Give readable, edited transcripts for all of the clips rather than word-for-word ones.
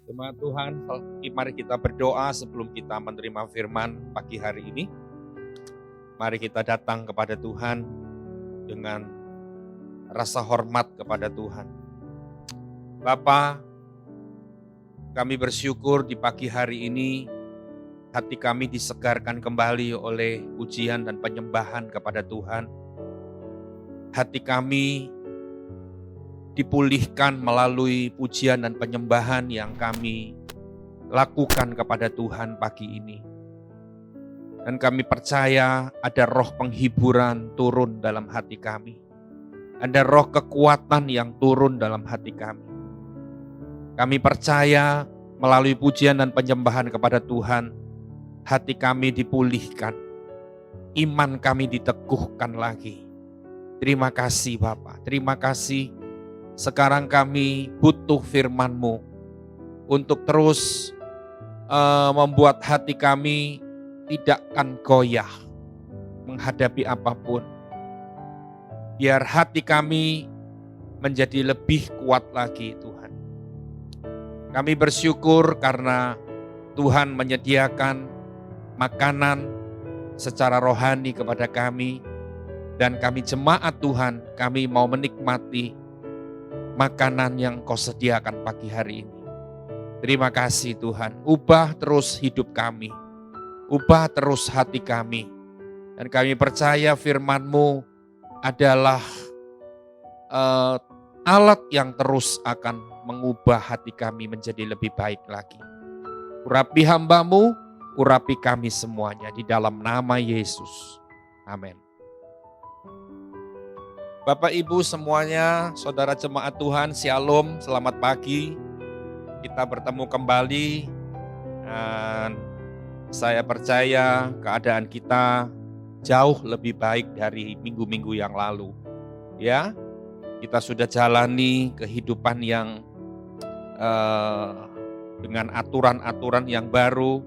Jemaat Tuhan, mari kita berdoa sebelum kita menerima firman pagi hari ini. Mari kita datang kepada Tuhan dengan rasa hormat kepada Tuhan. Bapa, kami bersyukur di pagi hari ini hati kami disegarkan kembali oleh pujian dan penyembahan kepada Tuhan. Hati kami dipulihkan melalui pujian dan penyembahan yang kami lakukan kepada Tuhan pagi ini. Dan kami percaya ada roh penghiburan turun dalam hati kami. Ada roh kekuatan yang turun dalam hati kami. Kami percaya melalui pujian dan penyembahan kepada Tuhan, hati kami dipulihkan. Iman kami diteguhkan lagi. Terima kasih Bapa, terima kasih. Sekarang kami butuh firman-Mu untuk terus membuat hati kami tidak akan goyah menghadapi apapun. Biar hati kami menjadi lebih kuat lagi Tuhan. Kami bersyukur karena Tuhan menyediakan makanan secara rohani kepada kami. Dan kami jemaat Tuhan, kami mau menikmati makanan yang Kau sediakan pagi hari ini. Terima kasih Tuhan, ubah terus hidup kami, ubah terus hati kami. Dan kami percaya firman-Mu adalah alat yang terus akan mengubah hati kami menjadi lebih baik lagi. Urapi hamba-Mu, urapi kami semuanya di dalam nama Yesus. Amin. Bapak Ibu semuanya, saudara jemaat Tuhan, Shalom, selamat pagi. Kita bertemu kembali dan saya percaya keadaan kita jauh lebih baik dari minggu-minggu yang lalu. Ya, kita sudah jalani kehidupan yang dengan aturan-aturan yang baru,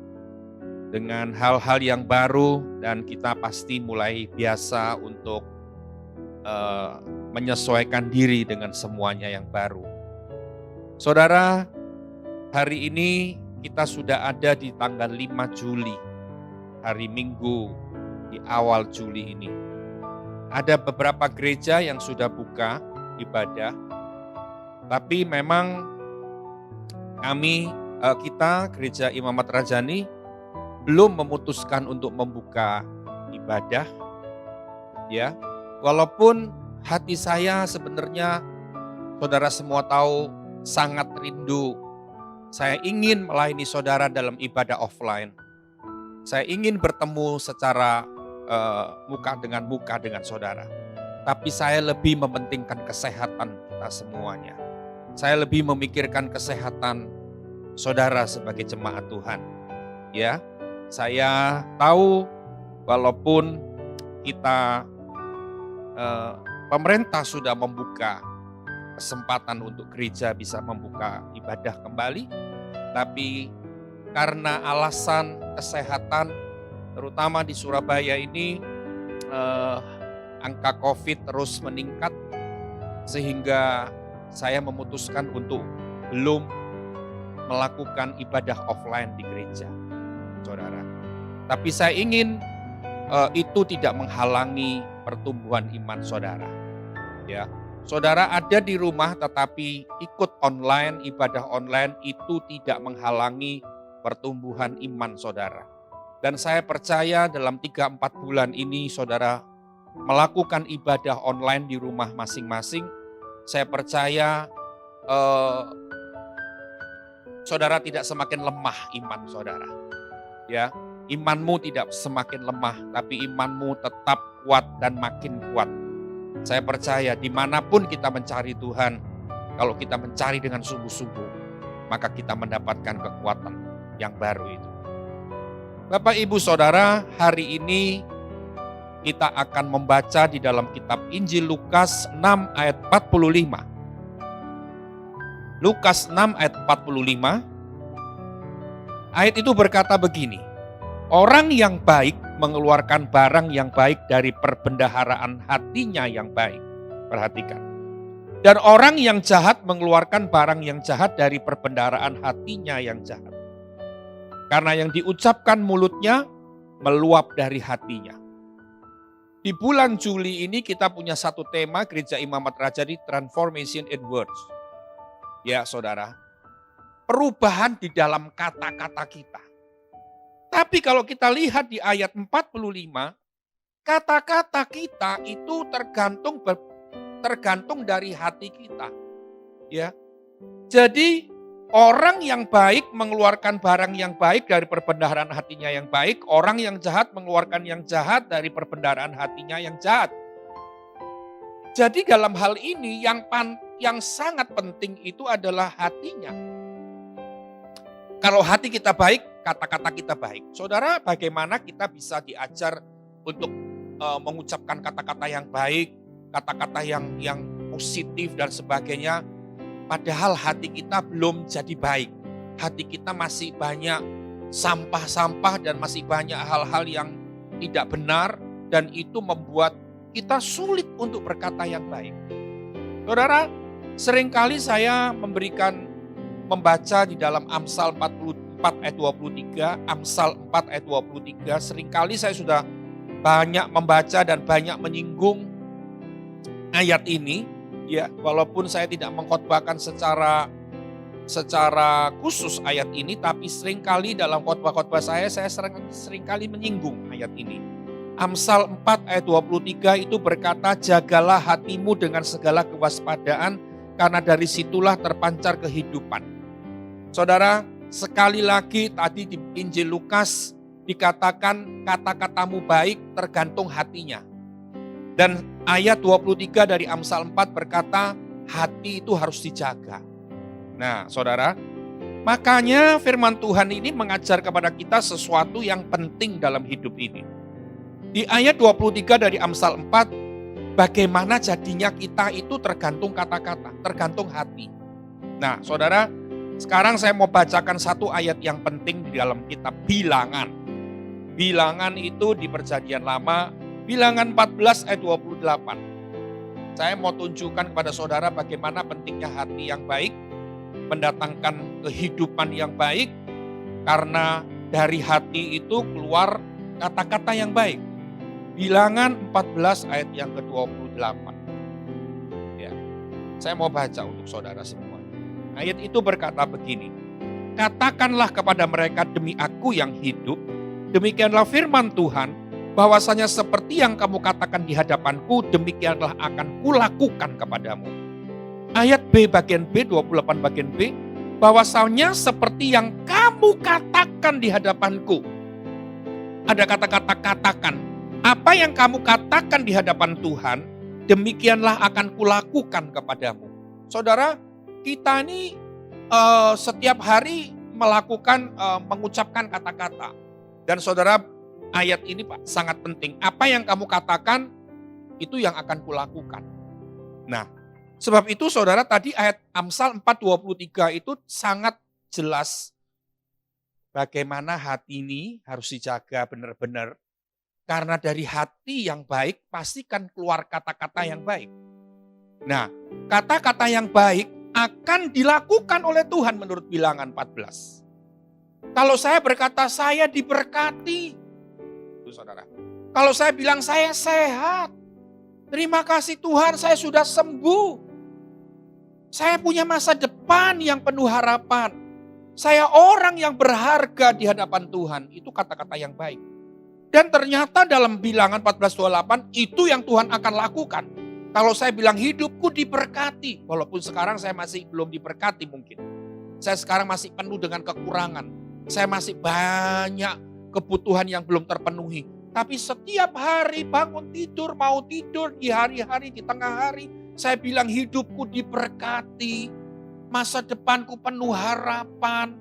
dengan hal-hal yang baru, dan kita pasti mulai biasa untuk menyesuaikan diri dengan semuanya yang baru. Saudara, hari ini kita sudah ada di tanggal 5 Juli, hari Minggu di awal Juli ini. Ada beberapa gereja yang sudah buka ibadah, tapi memang kita Gereja Imamat Rajani belum memutuskan untuk membuka ibadah, ya. Walaupun hati saya sebenarnya, saudara semua tahu, sangat rindu. Saya ingin melayani saudara dalam ibadah offline. Saya ingin bertemu secara muka dengan saudara. Tapi saya lebih mementingkan kesehatan kita semuanya. Saya lebih memikirkan kesehatan saudara sebagai jemaat Tuhan. Ya, saya tahu walaupun kita pemerintah sudah membuka kesempatan untuk gereja bisa membuka ibadah kembali, tapi karena alasan kesehatan, terutama di Surabaya ini angka COVID terus meningkat, sehingga saya memutuskan untuk belum melakukan ibadah offline di gereja, saudara. Tapi saya ingin itu tidak menghalangi pertumbuhan iman saudara. Ya, saudara ada di rumah tetapi ikut online, ibadah online itu tidak menghalangi pertumbuhan iman saudara. Dan saya percaya dalam 3-4 bulan ini saudara melakukan ibadah online di rumah masing-masing, saya percaya saudara tidak semakin lemah iman saudara. Ya, imanmu tidak semakin lemah, tapi imanmu tetap kuat dan makin kuat. Saya percaya dimanapun kita mencari Tuhan, kalau kita mencari dengan sungguh-sungguh, maka kita mendapatkan kekuatan yang baru itu. Bapak Ibu Saudara, hari ini kita akan membaca di dalam kitab Injil Lukas 6 ayat 45. Lukas 6 ayat 45, ayat itu berkata begini, orang yang baik mengeluarkan barang yang baik dari perbendaharaan hatinya yang baik. Perhatikan. Dan orang yang jahat mengeluarkan barang yang jahat dari perbendaharaan hatinya yang jahat. Karena yang diucapkan mulutnya meluap dari hatinya. Di bulan Juli ini kita punya satu tema Gereja Imamat Raja di Transformation in Words. Ya saudara, perubahan di dalam kata-kata kita. Tapi kalau kita lihat di ayat 45, kata-kata kita itu tergantung dari hati kita. Ya. Jadi orang yang baik mengeluarkan barang yang baik dari perbendaharaan hatinya yang baik, orang yang jahat mengeluarkan yang jahat dari perbendaharaan hatinya yang jahat. Jadi dalam hal ini yang sangat penting itu adalah hatinya. Kalau hati kita baik, kata-kata kita baik. Saudara, bagaimana kita bisa diajar untuk mengucapkan kata-kata yang baik, kata-kata yang positif dan sebagainya, padahal hati kita belum jadi baik. Hati kita masih banyak sampah-sampah dan masih banyak hal-hal yang tidak benar, dan itu membuat kita sulit untuk berkata yang baik. Saudara, seringkali saya membaca di dalam Amsal 44 ayat 23, Amsal 4 ayat 23, seringkali saya sudah banyak membaca dan banyak menyinggung ayat ini, ya, walaupun saya tidak mengkhotbahkan secara khusus ayat ini, tapi seringkali dalam khotbah-khotbah saya seringkali menyinggung ayat ini. Amsal 4 ayat 23 itu berkata, jagalah hatimu dengan segala kewaspadaan, karena dari situlah terpancar kehidupan. Saudara, sekali lagi tadi di Injil Lukas dikatakan kata-katamu baik tergantung hatinya. Dan ayat 23 dari Amsal 4 berkata, hati itu harus dijaga. Nah, saudara, makanya firman Tuhan ini mengajar kepada kita sesuatu yang penting dalam hidup ini. Di ayat 23 dari Amsal 4, bagaimana jadinya kita itu tergantung kata-kata, tergantung hati. Nah, saudara, sekarang saya mau bacakan satu ayat yang penting di dalam kitab Bilangan. Bilangan itu di Perjanjian Lama, Bilangan 14 ayat 28. Saya mau tunjukkan kepada saudara bagaimana pentingnya hati yang baik, mendatangkan kehidupan yang baik, karena dari hati itu keluar kata-kata yang baik. Bilangan 14 ayat yang ke-28. Ya, saya mau baca untuk saudara semua. Ayat itu berkata begini, katakanlah kepada mereka, demi aku yang hidup, demikianlah firman Tuhan, bahwasanya seperti yang kamu katakan di hadapanku, demikianlah akan kulakukan kepadamu. Ayat B bagian B, 28 bagian B, bahwasanya seperti yang kamu katakan di hadapanku. Ada kata-kata katakan. Apa yang kamu katakan di hadapan Tuhan, demikianlah akan kulakukan kepadamu. Saudara, kita ini setiap hari mengucapkan kata-kata. Dan saudara, ayat ini Pak sangat penting. Apa yang kamu katakan, itu yang akan kulakukan. Nah, sebab itu saudara, tadi ayat Amsal 4:23 itu sangat jelas bagaimana hati ini harus dijaga benar-benar. Karena dari hati yang baik pastikan keluar kata-kata yang baik. Nah, kata-kata yang baik akan dilakukan oleh Tuhan menurut Bilangan 14. Kalau saya berkata saya diberkati, itu saudara. Kalau saya bilang saya sehat, terima kasih Tuhan saya sudah sembuh. Saya punya masa depan yang penuh harapan. Saya orang yang berharga di hadapan Tuhan, itu kata-kata yang baik. Dan ternyata dalam Bilangan 14:28 itu yang Tuhan akan lakukan. Kalau saya bilang hidupku diberkati, walaupun sekarang saya masih belum diberkati mungkin. Saya sekarang masih penuh dengan kekurangan. Saya masih banyak kebutuhan yang belum terpenuhi. Tapi setiap hari bangun tidur, mau tidur di hari-hari, di tengah hari, saya bilang hidupku diberkati. Masa depanku penuh harapan.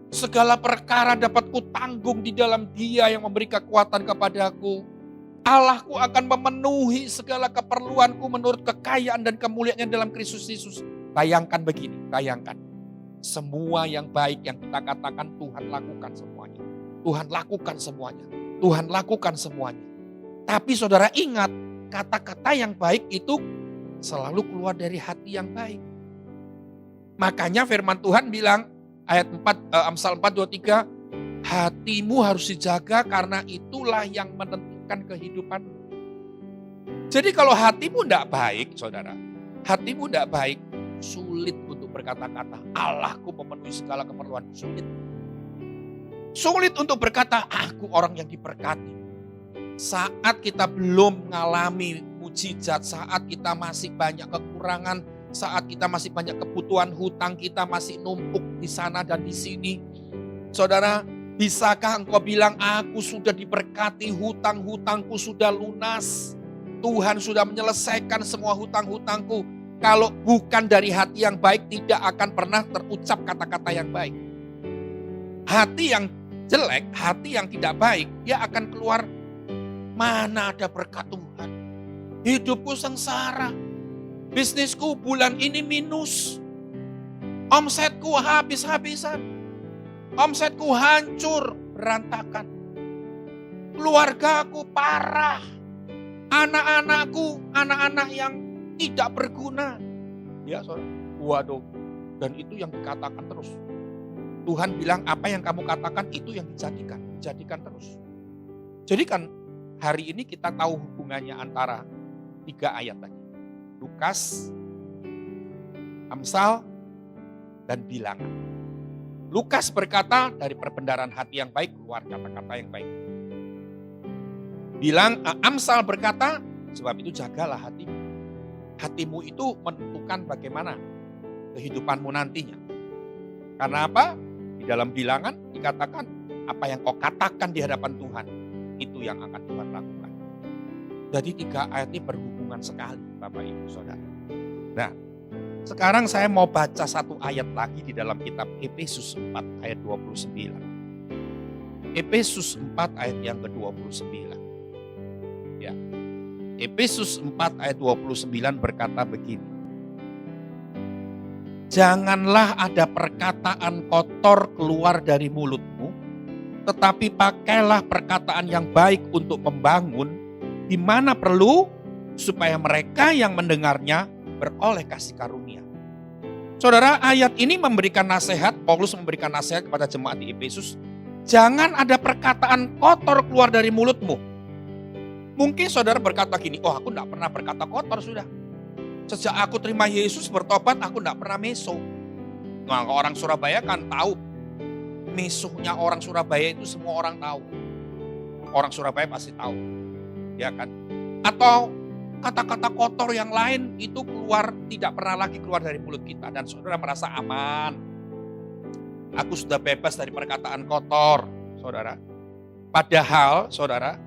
Segala perkara dapat kutanggung di dalam Dia yang memberi kekuatan kepadaku. Allahku akan memenuhi segala keperluanku menurut kekayaan dan kemuliaannya dalam Kristus Yesus. Bayangkan begini, bayangkan. Semua yang baik yang kita katakan Tuhan lakukan semuanya. Tuhan lakukan semuanya. Tuhan lakukan semuanya. Tapi saudara ingat, kata-kata yang baik itu selalu keluar dari hati yang baik. Makanya firman Tuhan bilang, ayat 4, Amsal 4:23, hatimu harus dijaga karena itulah yang menentukan kehidupanmu. Jadi kalau hatimu tidak baik, saudara, hatimu tidak baik, sulit untuk berkata-kata, Allahku memenuhi segala keperluan, sulit. Sulit untuk berkata, aku orang yang diberkati. Saat kita belum mengalami mujizat, saat kita masih banyak kekurangan, saat kita masih banyak kebutuhan, hutang kita masih numpuk di sana dan di sini. Saudara, bisakah engkau bilang, aku sudah diberkati, hutang-hutangku sudah lunas. Tuhan sudah menyelesaikan semua hutang-hutangku. Kalau bukan dari hati yang baik, tidak akan pernah terucap kata-kata yang baik. Hati yang jelek, hati yang tidak baik, dia akan keluar, mana ada berkat Tuhan. Hidupku sengsara, bisnisku bulan ini minus, omsetku habis-habisan, omsetku hancur, berantakan, keluargaku parah, anak-anakku, anak-anak yang tidak berguna. Ya, saudara. Waduh, dan itu yang dikatakan terus. Tuhan bilang apa yang kamu katakan itu yang dijadikan terus. Jadi kan hari ini kita tahu hubungannya antara 3 ayat tadi. Lukas, Amsal, dan Bilangan. Lukas berkata dari perbendaharaan hati yang baik keluar kata-kata yang baik. Amsal berkata, sebab itu jagalah hatimu. Hatimu itu menentukan bagaimana kehidupanmu nantinya. Karena apa? Di dalam Bilangan dikatakan, apa yang kau katakan di hadapan Tuhan, itu yang akan Tuhan lakukan. Jadi 3 ayat ini berhubungan sekali, Bapak Ibu Saudara. Nah, sekarang saya mau baca 1 ayat lagi di dalam kitab Efesus 4 ayat 29. Efesus 4 ayat yang ke-29. Ya. Efesus 4 ayat 29 berkata begini. Janganlah ada perkataan kotor keluar dari mulutmu, tetapi pakailah perkataan yang baik untuk membangun, di mana perlu, supaya mereka yang mendengarnya beroleh kasih karunia. Saudara, ayat ini memberikan nasihat, Paulus memberikan nasihat kepada jemaat di Efesus, jangan ada perkataan kotor keluar dari mulutmu. Mungkin saudara berkata gini, oh aku tidak pernah berkata kotor sudah. Sejak aku terima Yesus bertobat, aku tidak pernah meso. Nah, orang Surabaya kan tahu, mesohnya orang Surabaya itu semua orang tahu. Orang Surabaya pasti tahu, ya kan? Atau kata-kata kotor yang lain itu keluar, tidak pernah lagi keluar dari mulut kita. Dan saudara merasa aman. Aku sudah bebas dari perkataan kotor, saudara. Padahal, saudara,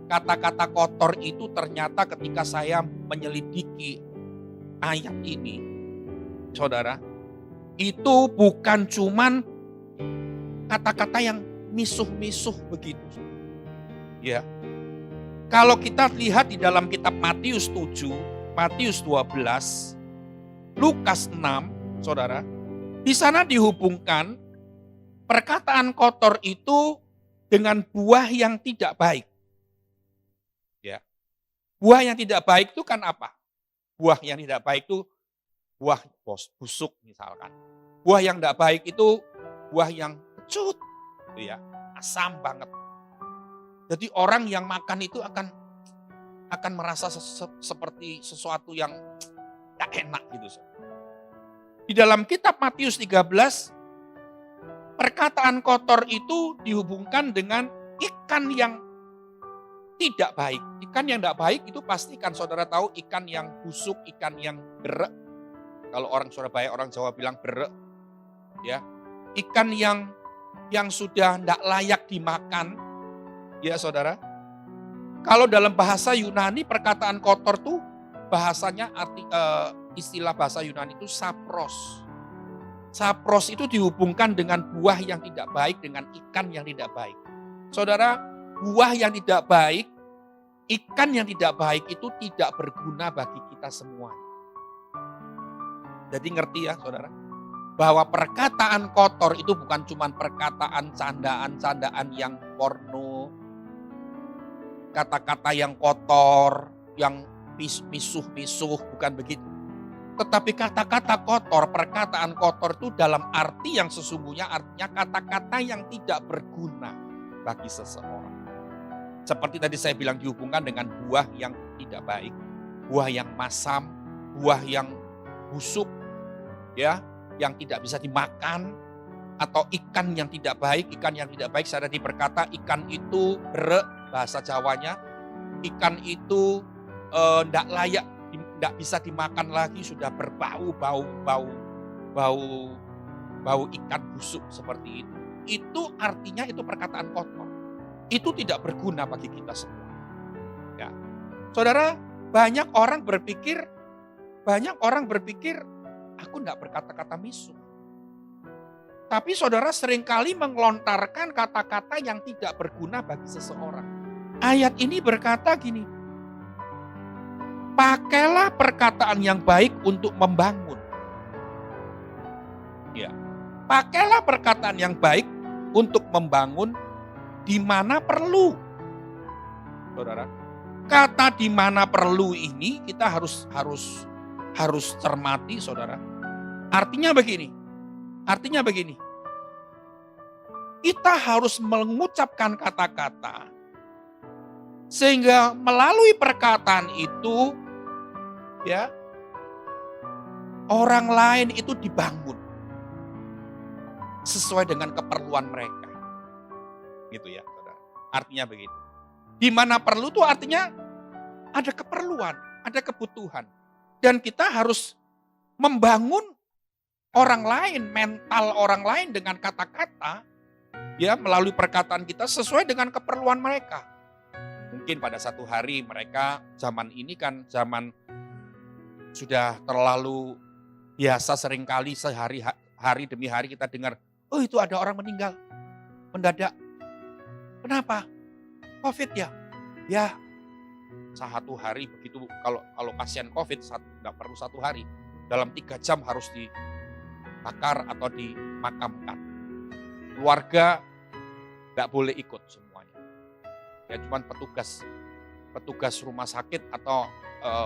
kata-kata kotor itu ternyata ketika saya menyelidiki ayat ini, saudara, itu bukan cuman kata-kata yang misuh-misuh begitu. Ya. Kalau kita lihat di dalam kitab Matius 7, Matius 12, Lukas 6, saudara, di sana dihubungkan perkataan kotor itu dengan buah yang tidak baik. Ya. Buah yang tidak baik itu kan apa? Buah yang tidak baik itu buah busuk misalkan. Buah yang tidak baik itu buah yang kecut, gitu ya, asam banget. Jadi orang yang makan itu akan merasa seperti sesuatu yang gak enak gitu. Di dalam kitab Matius 13, perkataan kotor itu dihubungkan dengan ikan yang tidak baik. Ikan yang tidak baik itu pastikan saudara tahu ikan yang busuk, ikan yang berek. Kalau orang Surabaya, orang Jawa bilang berek. Ya, ikan yang sudah tidak layak dimakan. Ya saudara. Kalau dalam bahasa Yunani perkataan kotor tuh bahasanya istilah bahasa Yunani itu sapros. Sapros itu dihubungkan dengan buah yang tidak baik, dengan ikan yang tidak baik. Saudara, buah yang tidak baik, ikan yang tidak baik itu tidak berguna bagi kita semua. Jadi ngerti ya saudara, bahwa perkataan kotor itu bukan cuma perkataan candaan-candaan yang porno, kata-kata yang kotor, yang misuh-misuh, bukan begitu. Tetapi kata-kata kotor, perkataan kotor itu dalam arti yang sesungguhnya artinya kata-kata yang tidak berguna bagi seseorang. Seperti tadi saya bilang dihubungkan dengan buah yang tidak baik, buah yang masam, buah yang busuk, ya, yang tidak bisa dimakan, atau ikan yang tidak baik. Ikan yang tidak baik saya tadi berkata ikan itu berek, bahasa Jawanya, ikan itu tidak layak, tidak bisa dimakan lagi, sudah berbau, bau ikan busuk seperti itu. Itu artinya itu perkataan kotor. Itu tidak berguna bagi kita semua. Ya. Saudara, banyak orang berpikir, aku tidak berkata-kata misuh. Tapi saudara seringkali mengelontarkan kata-kata yang tidak berguna bagi seseorang. Ayat ini berkata gini, pakailah perkataan yang baik untuk membangun. Ya, pakailah perkataan yang baik untuk membangun di mana perlu. Saudara, kata di mana perlu ini kita harus cermati, saudara. Artinya begini. Kita harus mengucapkan kata-kata sehingga melalui perkataan itu, ya, orang lain itu dibangun sesuai dengan keperluan mereka. Gitu ya, saudara. Artinya begitu. Di mana perlu itu artinya ada keperluan, ada kebutuhan. Dan kita harus membangun orang lain, mental orang lain dengan kata-kata, ya, melalui perkataan kita sesuai dengan keperluan mereka. Mungkin pada satu hari mereka, zaman ini kan zaman sudah terlalu biasa, seringkali hari demi hari kita dengar, oh itu ada orang meninggal mendadak. Kenapa? COVID ya? Ya, satu hari begitu. Kalau pasien COVID nggak perlu satu hari, dalam 3 jam harus dibakar atau dimakamkan. Keluarga nggak boleh ikut semuanya. Ya cuman petugas rumah sakit atau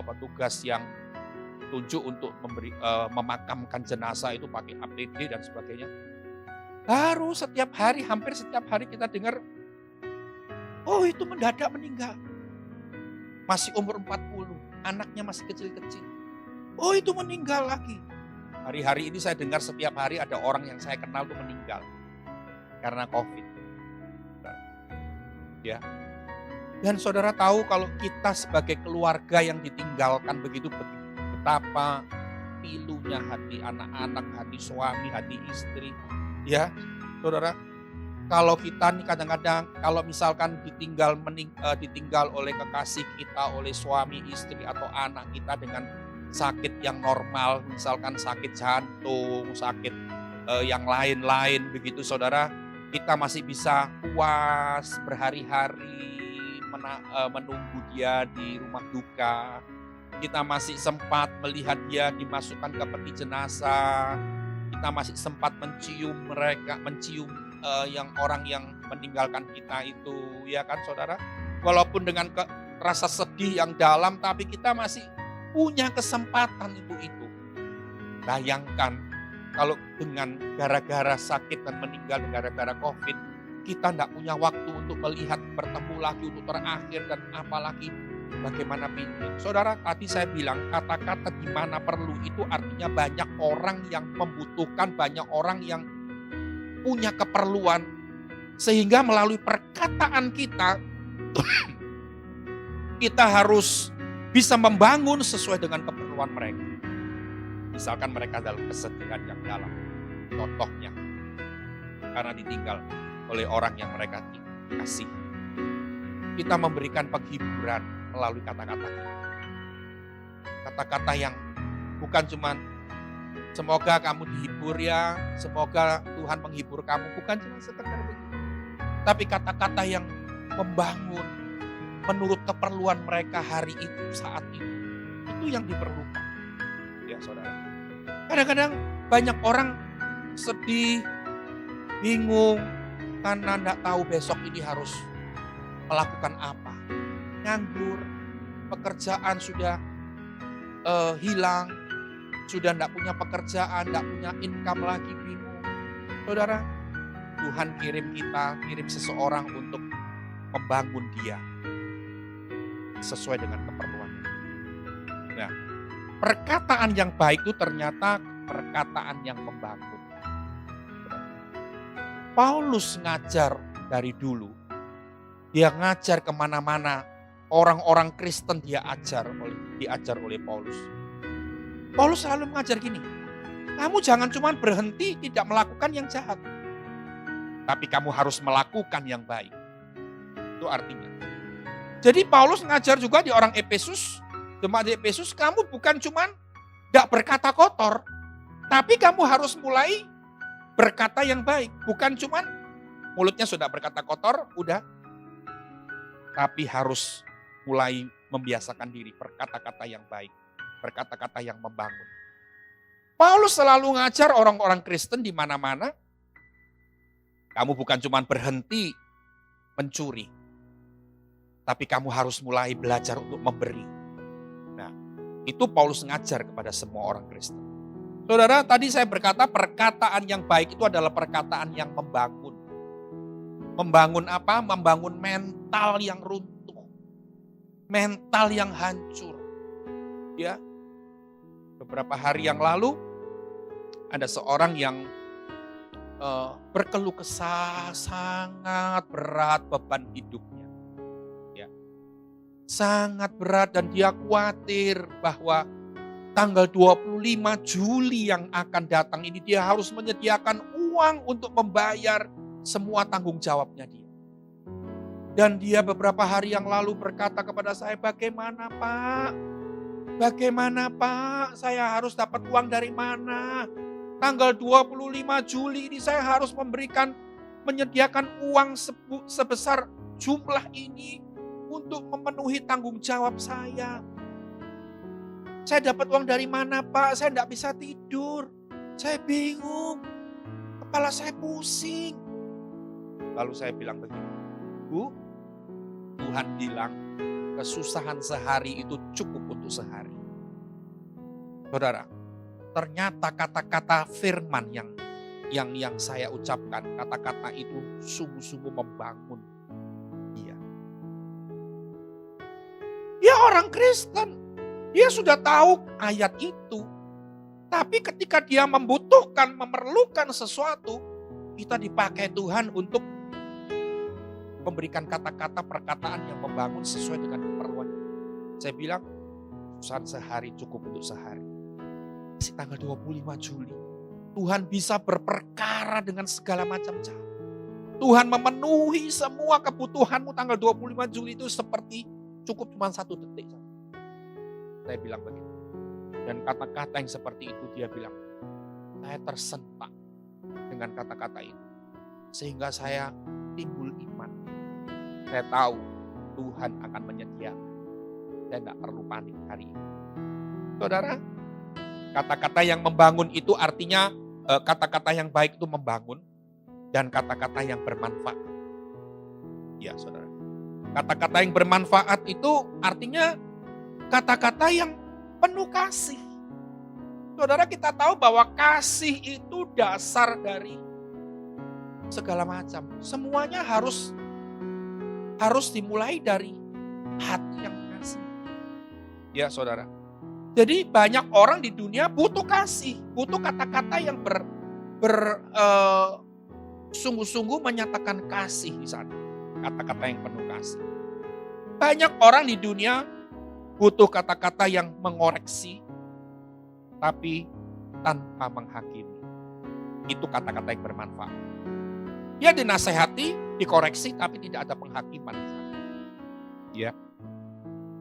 petugas yang tunjuk untuk memakamkan jenazah itu pakai APD dan sebagainya. Baru hampir setiap hari kita dengar, oh itu mendadak meninggal. Masih umur 40, anaknya masih kecil-kecil. Oh itu meninggal lagi. Hari-hari ini saya dengar setiap hari ada orang yang saya kenal tuh meninggal karena COVID. Ya. Dan saudara tahu kalau kita sebagai keluarga yang ditinggalkan begitu betapa pilunya hati anak-anak, hati suami, hati istri. Ya, saudara, kalau kita nih kadang-kadang kalau misalkan ditinggal oleh kekasih kita, oleh suami, istri atau anak kita dengan sakit yang normal, misalkan sakit jantung, sakit yang lain-lain begitu saudara, kita masih bisa puas berhari-hari menunggu dia di rumah duka. Kita masih sempat melihat dia dimasukkan ke peti jenazah. Kita masih sempat mencium yang orang yang meninggalkan kita itu, ya kan saudara? Walaupun dengan rasa sedih yang dalam, tapi kita masih punya kesempatan itu. Bayangkan kalau dengan gara-gara sakit dan meninggal gara-gara COVID, kita tidak punya waktu untuk melihat, bertemu lagi untuk terakhir dan apalagi bagaimana ini. Saudara, tadi saya bilang kata-kata di mana perlu itu artinya banyak orang yang membutuhkan, banyak orang yang punya keperluan. Sehingga melalui perkataan kita, kita harus bisa membangun sesuai dengan keperluan mereka. Misalkan mereka dalam kesedihan yang dalam, contohnya, karena ditinggal oleh orang yang mereka kasih. Kita memberikan penghiburan melalui kata-kata kita. Kata-kata yang bukan cuman semoga kamu dihibur ya, semoga Tuhan menghibur kamu, bukan cuma sekedar begitu. Tapi kata-kata yang membangun menurut keperluan mereka hari itu, saat itu yang diperlukan. Ya saudara. Kadang-kadang banyak orang sedih, bingung, karena tidak tahu besok ini harus melakukan apa. Nganggur, pekerjaan sudah hilang, sudah tidak punya pekerjaan, tidak punya income lagi, bingung. Saudara, Tuhan kirim seseorang untuk membangun dia sesuai dengan keperluannya. Nah, perkataan yang baik itu ternyata perkataan yang membangun. Paulus ngajar dari dulu, dia ngajar kemana-mana, orang-orang Kristen diajar oleh Paulus. Paulus selalu mengajar gini, kamu jangan cuma berhenti tidak melakukan yang jahat, tapi kamu harus melakukan yang baik. Itu artinya. Jadi Paulus ngajar juga di orang Efesus, jemaat di Efesus, kamu bukan cuma tidak berkata kotor, tapi kamu harus mulai berkata yang baik. Bukan cuma mulutnya sudah berkata kotor, udah. Tapi harus mulai membiasakan diri berkata-kata yang baik. Berkata-kata yang membangun. Paulus selalu ngajar orang-orang Kristen di mana-mana. Kamu bukan cuma berhenti mencuri. Tapi kamu harus mulai belajar untuk memberi. Nah, itu Paulus ngajar kepada semua orang Kristen. Saudara, tadi saya berkata perkataan yang baik itu adalah perkataan yang membangun. Membangun apa? Membangun mental yang runtuh. Mental yang hancur. Ya. Beberapa hari yang lalu ada seorang yang berkeluh kesah, sangat berat beban hidupnya. Ya. Sangat berat dan dia khawatir bahwa tanggal 25 Juli yang akan datang ini dia harus menyediakan uang untuk membayar semua tanggung jawabnya dia. Dan dia beberapa hari yang lalu berkata kepada saya, bagaimana Pak? Bagaimana Pak? Saya harus dapat uang dari mana? Tanggal 25 Juli ini saya harus menyediakan uang sebesar jumlah ini untuk memenuhi tanggung jawab saya. Saya dapat uang dari mana Pak? Saya tidak bisa tidur. Saya bingung. Kepala saya pusing. Lalu saya bilang begini, Bu, Tuhan bilang kesusahan sehari itu cukup untuk sehari. Saudara, ternyata kata-kata firman yang saya ucapkan, kata-kata itu sungguh-sungguh membangun dia. Dia orang Kristen, dia sudah tahu ayat itu. Tapi ketika dia memerlukan sesuatu, kita dipakai Tuhan untuk memberikan kata-kata perkataan yang membangun sesuai dengan keperluannya. Saya bilang, kesusahan sehari cukup untuk sehari. Masih tanggal 25 Juli. Tuhan bisa berperkara dengan segala macam cara. Tuhan memenuhi semua kebutuhanmu tanggal 25 Juli itu seperti cukup cuma 1 detik. Saya bilang begitu. Dan kata-kata yang seperti itu dia bilang, saya tersentak dengan kata-kata itu. Sehingga saya timbul iman. Saya tahu Tuhan akan menyediakan. Saya tidak perlu panik hari ini. Saudara, kata-kata yang membangun itu artinya kata-kata yang baik itu membangun dan kata-kata yang bermanfaat. Ya, saudara. Kata-kata yang bermanfaat itu artinya kata-kata yang penuh kasih. Saudara, kita tahu bahwa kasih itu dasar dari segala macam. Semuanya harus dimulai dari hati yang kasih. Ya, saudara. Jadi banyak orang di dunia butuh kasih, butuh kata-kata yang sungguh-sungguh menyatakan kasih di sana. Kata-kata yang penuh kasih. Banyak orang di dunia butuh kata-kata yang mengoreksi, tapi tanpa menghakimi. Itu kata-kata yang bermanfaat. Dia dinasehati, dikoreksi, tapi tidak ada penghakiman di sana. Ya.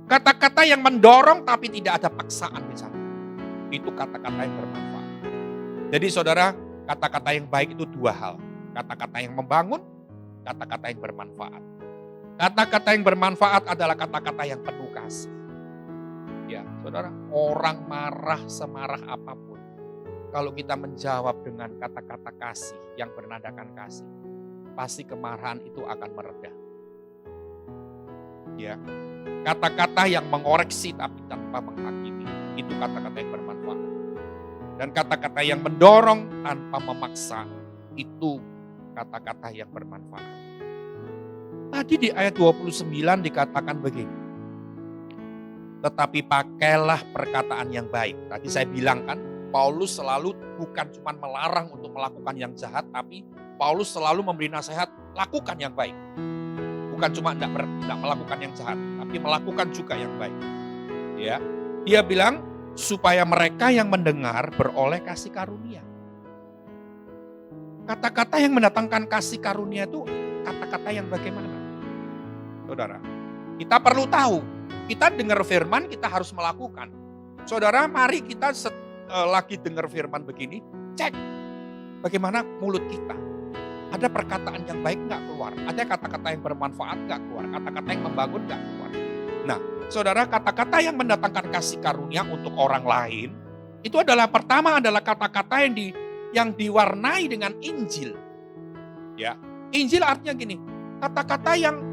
Kata-kata yang mendorong, tapi tidak ada paksaan di sana. Itu kata-kata yang bermanfaat. Jadi saudara, kata-kata yang baik itu 2 hal. Kata-kata yang membangun, kata-kata yang bermanfaat. Kata-kata yang bermanfaat adalah kata-kata yang penuh kasih. Ya, saudara, orang marah semarah apapun. Kalau kita menjawab dengan kata-kata kasih yang bernadakan kasih, pasti kemarahan itu akan mereda. Ya, kata-kata yang mengoreksi tapi tanpa menghakimi, itu kata-kata yang bermanfaat. Dan kata-kata yang mendorong tanpa memaksa, itu kata-kata yang bermanfaat. Tadi di ayat 29 dikatakan begini, tetapi pakailah perkataan yang baik. Tadi saya bilang kan, Paulus selalu bukan cuma melarang untuk melakukan yang jahat, tapi Paulus selalu memberi nasihat, lakukan yang baik. Bukan cuma tidak melakukan yang jahat, tapi melakukan juga yang baik. Ya, dia bilang supaya mereka yang mendengar beroleh kasih karunia. Kata-kata yang mendatangkan kasih karunia itu kata-kata yang bagaimana? Saudara, kita perlu tahu, kita dengar firman kita harus melakukan. Saudara, mari kita lagi dengar firman begini, cek bagaimana mulut kita. Ada perkataan yang baik nggak keluar? Ada kata-kata yang bermanfaat nggak keluar? Kata-kata yang membangun nggak keluar? Nah, saudara, kata-kata yang mendatangkan kasih karunia untuk orang lain, itu adalah pertama adalah kata-kata yang diwarnai dengan Injil. Ya, Injil artinya gini, kata-kata yang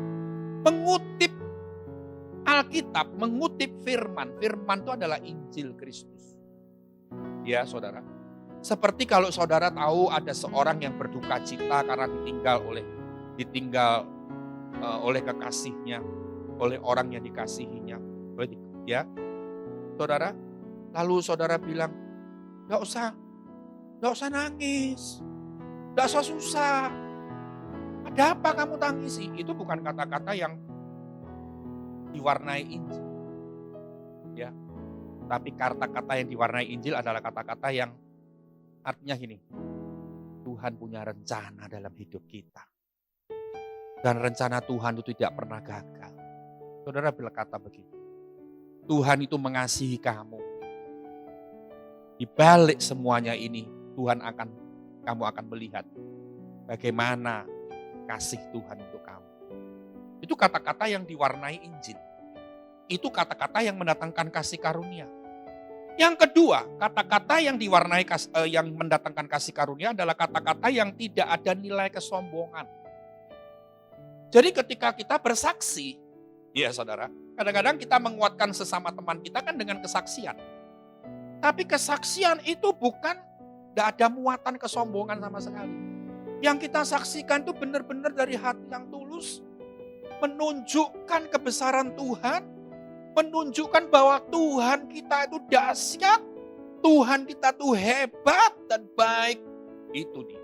mengutip Alkitab, mengutip firman. Firman itu adalah Injil Kristus. Ya, saudara. Seperti kalau saudara tahu ada seorang yang berduka cita karena ditinggal oleh kekasihnya, oleh orang yang dikasihinya, ya, saudara. Lalu saudara bilang, nggak usah nangis, nggak usah susah. Ada apa kamu tangisi? Itu bukan kata-kata yang diwarnai Injil, ya. Tapi kata-kata yang diwarnai Injil adalah kata-kata yang artinya gini, Tuhan punya rencana dalam hidup kita. Dan rencana Tuhan itu tidak pernah gagal. Saudara berkata begitu. Tuhan itu mengasihi kamu. Di balik semuanya ini, kamu akan melihat bagaimana kasih Tuhan untuk kamu. Itu kata-kata yang diwarnai Injil. Itu kata-kata yang mendatangkan kasih karunia. Yang kedua, kata-kata yang yang mendatangkan kasih karunia adalah kata-kata yang tidak ada nilai kesombongan. Jadi ketika kita bersaksi, ya saudara, kadang-kadang kita menguatkan sesama teman kita kan dengan kesaksian. Tapi kesaksian itu tidak ada muatan kesombongan sama sekali. Yang kita saksikan itu benar-benar dari hati yang tulus, menunjukkan kebesaran Tuhan, menunjukkan bahwa Tuhan kita itu dahsyat, Tuhan kita tuh hebat dan baik. Itu dia.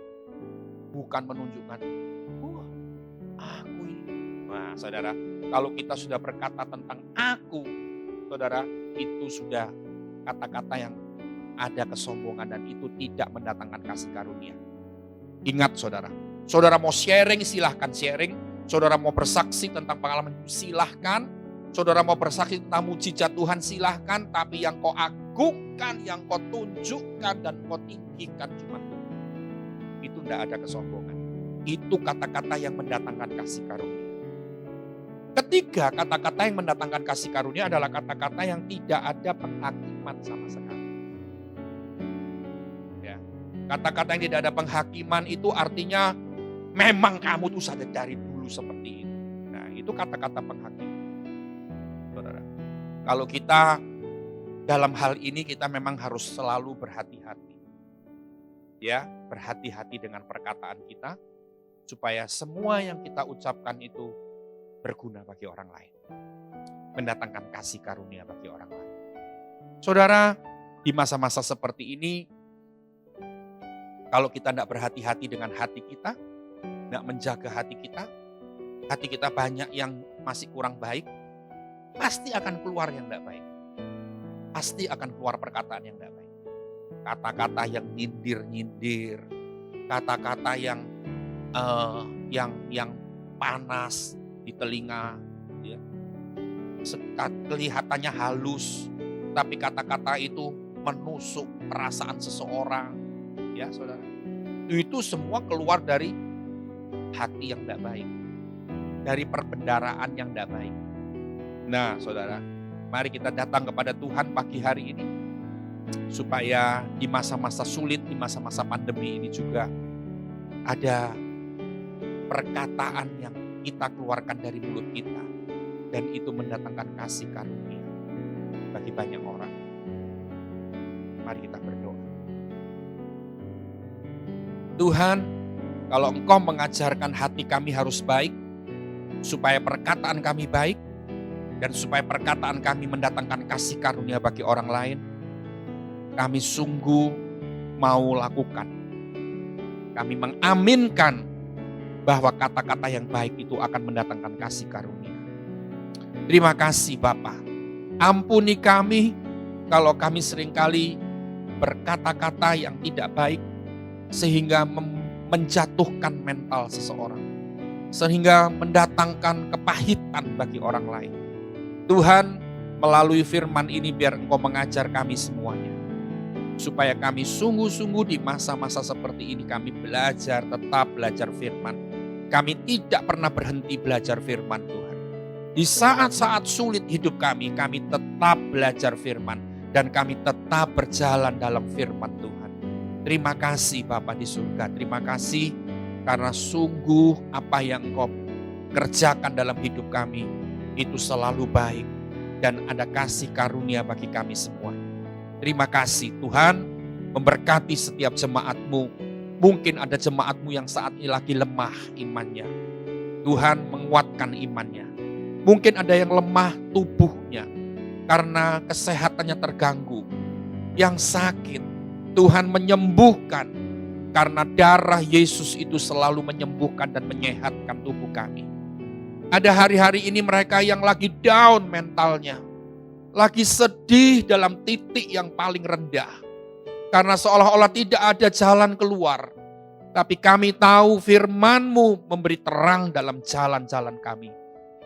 Bukan menunjukkan, aku ini. Nah, saudara, kalau kita sudah berkata tentang aku, saudara, itu sudah kata-kata yang ada kesombongan dan itu tidak mendatangkan kasih karunia. Ingat saudara, saudara mau sharing silahkan sharing, saudara mau bersaksi tentang pengalaman silahkan, saudara mau bersaksi tentang mujizat Tuhan silahkan, tapi yang kau agungkan, yang kau tunjukkan dan kau tinggikan cuma Tuhan. Itu tidak ada kesombongan. Itu kata-kata yang mendatangkan kasih karunia. Ketiga, kata-kata yang mendatangkan kasih karunia adalah kata-kata yang tidak ada penghakiman sama sekali. Kata-kata yang tidak ada penghakiman itu artinya memang kamu tuh sadar dari dulu seperti itu. Nah, itu kata-kata penghakiman. Saudara, kalau kita dalam hal ini kita memang harus selalu berhati-hati. Ya, berhati-hati dengan perkataan kita supaya semua yang kita ucapkan itu berguna bagi orang lain. Mendatangkan kasih karunia bagi orang lain. Saudara, di masa-masa seperti ini kalau kita tidak berhati-hati dengan hati kita, tidak menjaga hati kita banyak yang masih kurang baik, pasti akan keluar yang tidak baik. Pasti akan keluar perkataan yang tidak baik. Kata-kata yang nyindir-nyindir, kata-kata yang panas di telinga, ya. Kelihatannya halus, tapi kata-kata itu menusuk perasaan seseorang. Ya saudara, itu semua keluar dari hati yang tidak baik, dari perbendaraan yang tidak baik. Nah saudara, mari kita datang kepada Tuhan pagi hari ini, supaya di masa-masa sulit, di masa-masa pandemi ini juga ada perkataan yang kita keluarkan dari mulut kita, dan itu mendatangkan kasih karunia bagi banyak orang. Mari kita berdoa. Tuhan, kalau Engkau mengajarkan hati kami harus baik, supaya perkataan kami baik, dan supaya perkataan kami mendatangkan kasih karunia bagi orang lain, kami sungguh mau lakukan. Kami mengaminkan bahwa kata-kata yang baik itu akan mendatangkan kasih karunia. Terima kasih Bapa. Ampuni kami kalau kami seringkali berkata-kata yang tidak baik sehingga menjatuhkan mental seseorang, sehingga mendatangkan kepahitan bagi orang lain. Tuhan, melalui firman ini biar Engkau mengajar kami semuanya, supaya kami sungguh-sungguh di masa-masa seperti ini kami tetap belajar firman. Kami tidak pernah berhenti belajar firman Tuhan. Di saat-saat sulit hidup kami tetap belajar firman dan kami tetap berjalan dalam firman Tuhan. Terima kasih Bapa di surga, terima kasih karena sungguh apa yang Engkau kerjakan dalam hidup kami itu selalu baik dan ada kasih karunia bagi kami semua. Terima kasih Tuhan, memberkati setiap jemaat-Mu. Mungkin ada jemaat-Mu yang saat ini lagi lemah imannya. Tuhan menguatkan imannya. Mungkin ada yang lemah tubuhnya karena kesehatannya terganggu. Yang sakit, Tuhan menyembuhkan karena darah Yesus itu selalu menyembuhkan dan menyehatkan tubuh kami. Ada hari-hari ini mereka yang lagi down mentalnya, lagi sedih dalam titik yang paling rendah. Karena seolah-olah tidak ada jalan keluar. Tapi kami tahu firman-Mu memberi terang dalam jalan-jalan kami.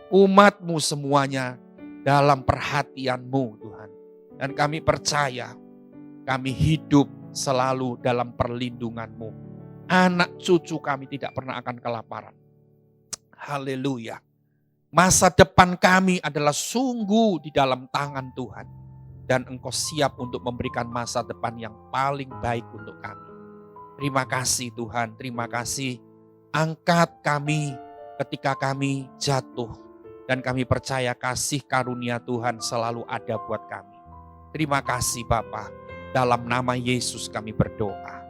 Umat-Mu semuanya dalam perhatian-Mu Tuhan. Dan kami percaya kami hidup selalu dalam perlindungan-Mu. Anak cucu kami tidak pernah akan kelaparan. Haleluya. Masa depan kami adalah sungguh di dalam tangan Tuhan. Dan Engkau siap untuk memberikan masa depan yang paling baik untuk kami. Terima kasih Tuhan, terima kasih. Angkat kami ketika kami jatuh. Dan kami percaya kasih karunia Tuhan selalu ada buat kami. Terima kasih Bapa. Dalam nama Yesus kami berdoa.